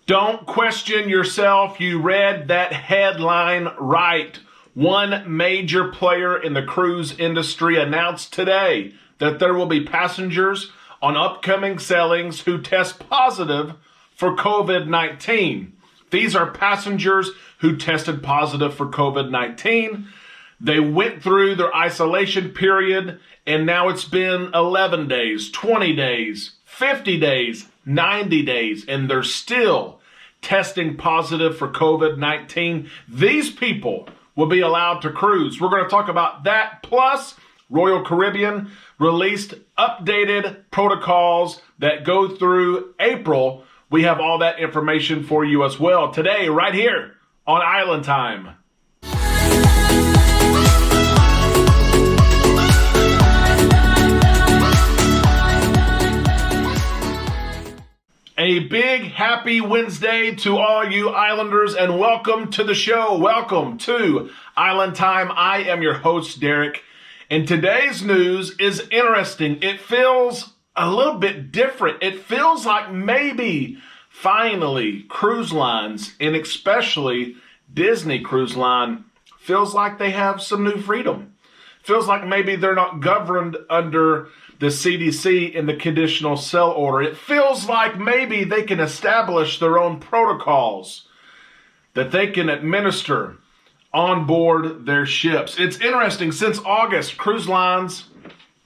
Don't question yourself. You read that headline right. One major player in the cruise industry announced today that there will be passengers on upcoming sailings who test positive for COVID-19. These are passengers who tested positive for COVID-19. They went through their isolation period, and now it's been 11 days, 20 days, 50 days, 90 days, and they're still testing positive for COVID-19. These people will be allowed to cruise. We're going to talk about that. Plus, Royal Caribbean released updated protocols that go through April. We have all that information for you as well today, right here on Island Time. A big happy Wednesday to all you Islanders, and welcome to the show. Welcome to Island Time. I am your host, Derek, and today's news is interesting. It feels a little bit different. It feels like maybe finally cruise lines, and especially Disney Cruise Line, feels like they have some new freedom. Feels like maybe they're not governed under the CDC in the conditional sail order. It feels like maybe they can establish their own protocols that they can administer on board their ships. It's interesting, since August, cruise lines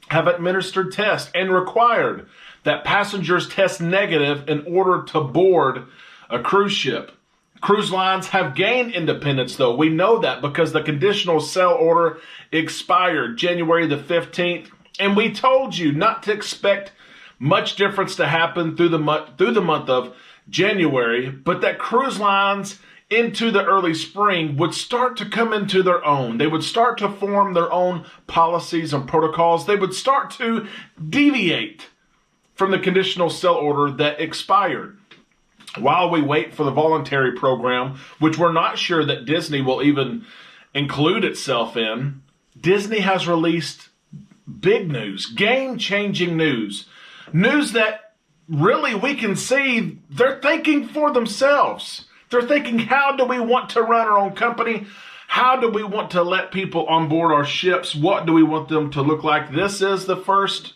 have administered tests and required that passengers test negative in order to board a cruise ship. Cruise lines have gained independence, though. We know that because the conditional sail order expired January the 15th. And we told you not to expect much difference to happen through the month of January, but that cruise lines into the early spring would start to come into their own. They would start to form their own policies and protocols. They would start to deviate from the conditional sail order that expired. While we wait for the voluntary program, which we're not sure that Disney will even include itself in, Disney has released big news, game-changing news that really we can see they're thinking for themselves. They're thinking, how do we want to run our own company? How do we want to let people on board our ships? What do we want them to look like? This is the first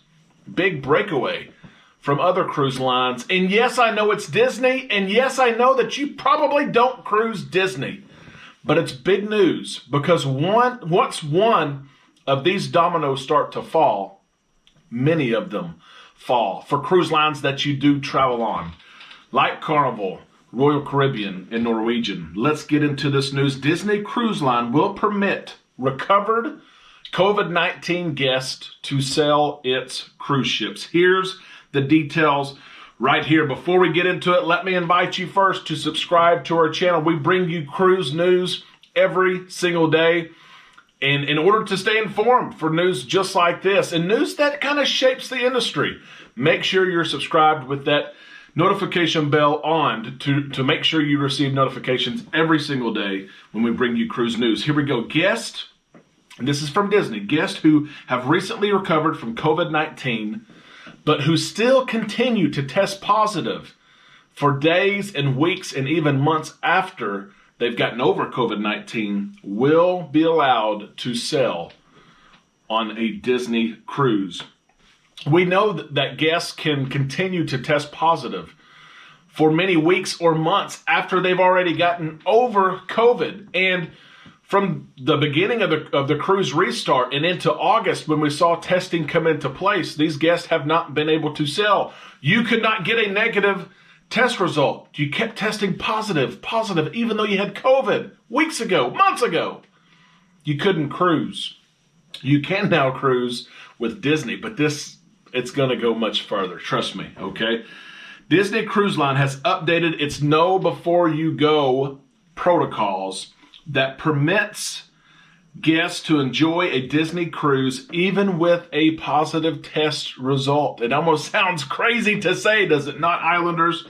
big breakaway from other cruise lines. And yes, I know it's Disney, and yes, I know that you probably don't cruise Disney, but it's big news because once one of these dominoes start to fall, many of them fall for cruise lines that you do travel on, like Carnival, Royal Caribbean, and Norwegian. Let's get into this news. Disney Cruise Line will permit recovered COVID-19 guests to sail its cruise ships. Here's the details right here. Before we get into it, let me invite you first to subscribe to our channel. We bring you cruise news every single day. And in order to stay informed for news just like this, and news that kind of shapes the industry, make sure you're subscribed with that notification bell on to make sure you receive notifications every single day when we bring you cruise news. Here we go. Guests, and this is from Disney, guests who have recently recovered from COVID-19, but who still continue to test positive for days and weeks and even months after they've gotten over COVID-19, will be allowed to sail on a Disney cruise. We know that guests can continue to test positive for many weeks or months after they've already gotten over COVID. And from the beginning of the cruise restart and into August, when we saw testing come into place, these guests have not been able to sail. You could not get a negative test result. You kept testing positive, even though you had COVID weeks ago, months ago. You couldn't cruise. You can now cruise with Disney, but it's going to go much further. Trust me, okay? Disney Cruise Line has updated its know before you go protocols that permits guests to enjoy a Disney cruise even with a positive test result. It almost sounds crazy to say, does it not, Islanders?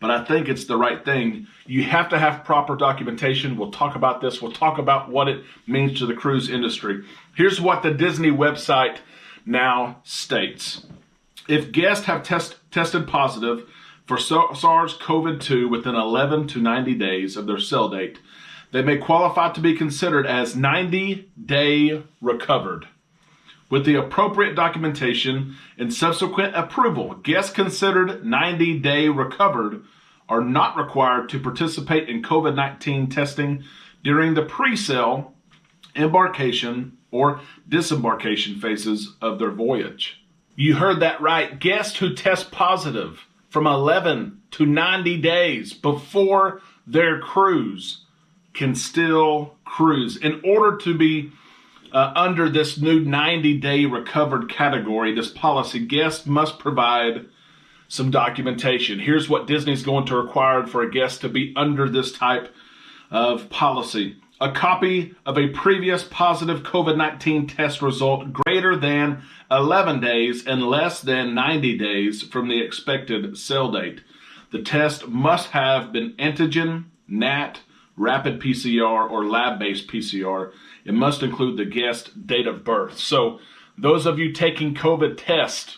But I think it's the right thing. You have to have proper documentation. We'll talk about this. We'll talk about what it means to the cruise industry. Here's what the Disney website now states. If guests have tested positive for SARS-CoV-2 within 11 to 90 days of their sell date, they may qualify to be considered as 90-day recovered. With the appropriate documentation and subsequent approval, guests considered 90-day recovered are not required to participate in COVID-19 testing during the pre-sale, embarkation, or disembarkation phases of their voyage. You heard that right. Guests who test positive from 11 to 90 days before their cruise can still cruise. In order to be under this new 90-day recovered category, this policy, guests must provide some documentation. Here's what Disney's going to require for a guest to be under this type of policy. A copy of a previous positive COVID-19 test result greater than 11 days and less than 90 days from the expected sale date. The test must have been antigen, NAT, rapid PCR, or lab-based PCR. It must include the guest date of birth. So those of you taking COVID tests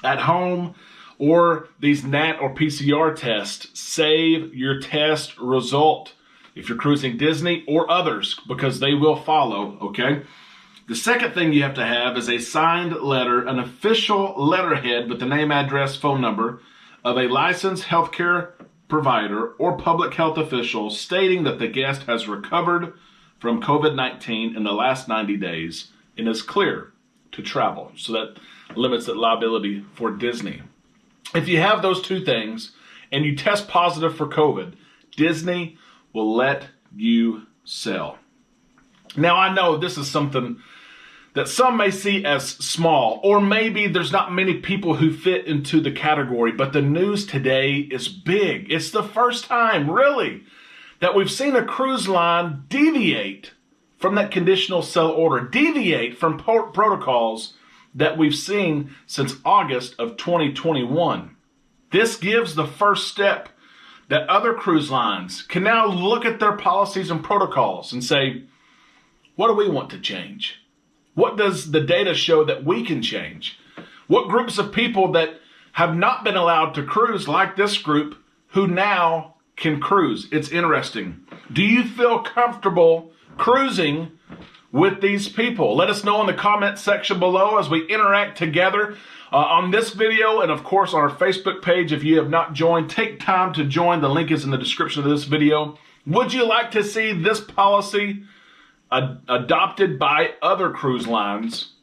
at home or these NAT or PCR tests, save your test result if you're cruising Disney or others, because they will follow, okay? The second thing you have to have is a signed letter, an official letterhead with the name, address, phone number of a licensed healthcare provider or public health official stating that the guest has recovered from COVID-19 in the last 90 days and is clear to travel. So that limits that liability for Disney. If you have those two things and you test positive for COVID, Disney will let you sell. Now, I know this is something that some may see as small, or maybe there's not many people who fit into the category, but the news today is big. It's the first time, really, that we've seen a cruise line deviate from that conditional sell order, deviate from protocols that we've seen since August of 2021. This gives the first step that other cruise lines can now look at their policies and protocols and say, what do we want to change? What does the data show that we can change? What groups of people that have not been allowed to cruise, like this group, who now can cruise? It's interesting. Do you feel comfortable cruising with these people? Let us know in the comment section below as we interact together on this video, and of course on our Facebook page. If you have not joined, take time to join. The link is in the description of this video. Would you like to see this policy adopted by other cruise lines?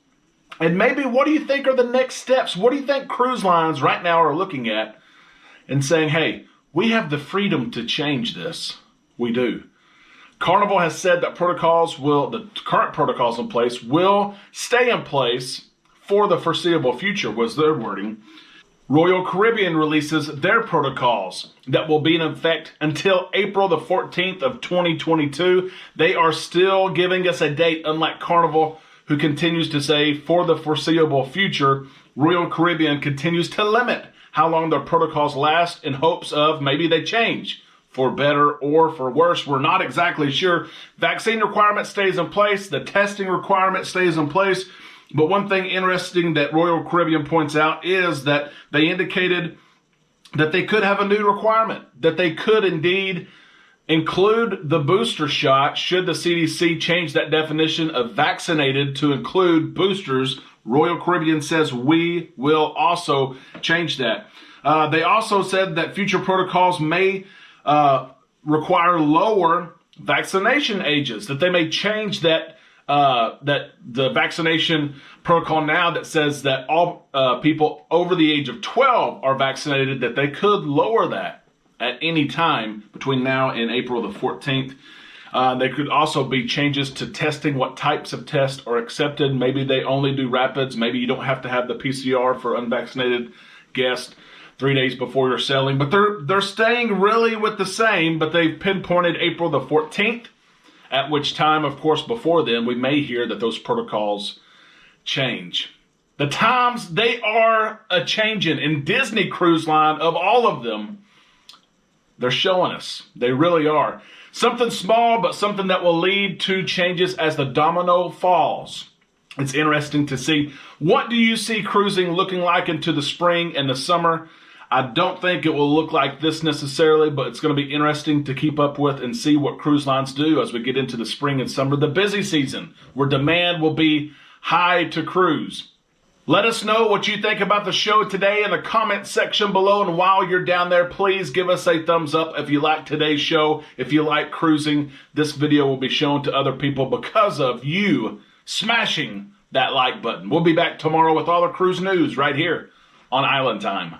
And maybe what do you think are the next steps? What do you think cruise lines right now are looking at and saying, hey, we have the freedom to change this? We do. Carnival has said that the current protocols in place will stay in place for the foreseeable future, was their wording. Royal Caribbean releases their protocols that will be in effect until April the 14th of 2022. They are still giving us a date, unlike Carnival, who continues to say for the foreseeable future. Royal Caribbean continues to limit how long their protocols last in hopes of maybe they change for better or for worse. We're not exactly sure. Vaccine requirement stays in place. The testing requirement stays in place. But one thing interesting that Royal Caribbean points out is that they indicated that they could have a new requirement, that they could indeed include the booster shot should the CDC change that definition of vaccinated to include boosters. Royal Caribbean says we will also change that. They also said that future protocols may require lower vaccination ages, that they may change that the vaccination protocol now that says that all people over the age of 12 are vaccinated, that they could lower that at any time between now and April the 14th. There could also be changes to testing, what types of tests are accepted. Maybe they only do rapids. Maybe you don't have to have the PCR for unvaccinated guests 3 days before you're sailing. But they're staying really with the same, but they've pinpointed April the 14th, at which time, of course, before then, we may hear that those protocols change. The times, they are a-changing. In Disney Cruise Line, of all of them, they're showing us. They really are. Something small, but something that will lead to changes as the domino falls. It's interesting to see. What do you see cruising looking like into the spring and the summer? I don't think it will look like this necessarily, but it's going to be interesting to keep up with and see what cruise lines do as we get into the spring and summer, the busy season, where demand will be high to cruise. Let us know what you think about the show today in the comment section below. And while you're down there, please give us a thumbs up if you like today's show. If you like cruising, this video will be shown to other people because of you smashing that like button. We'll be back tomorrow with all the cruise news right here on Island Time.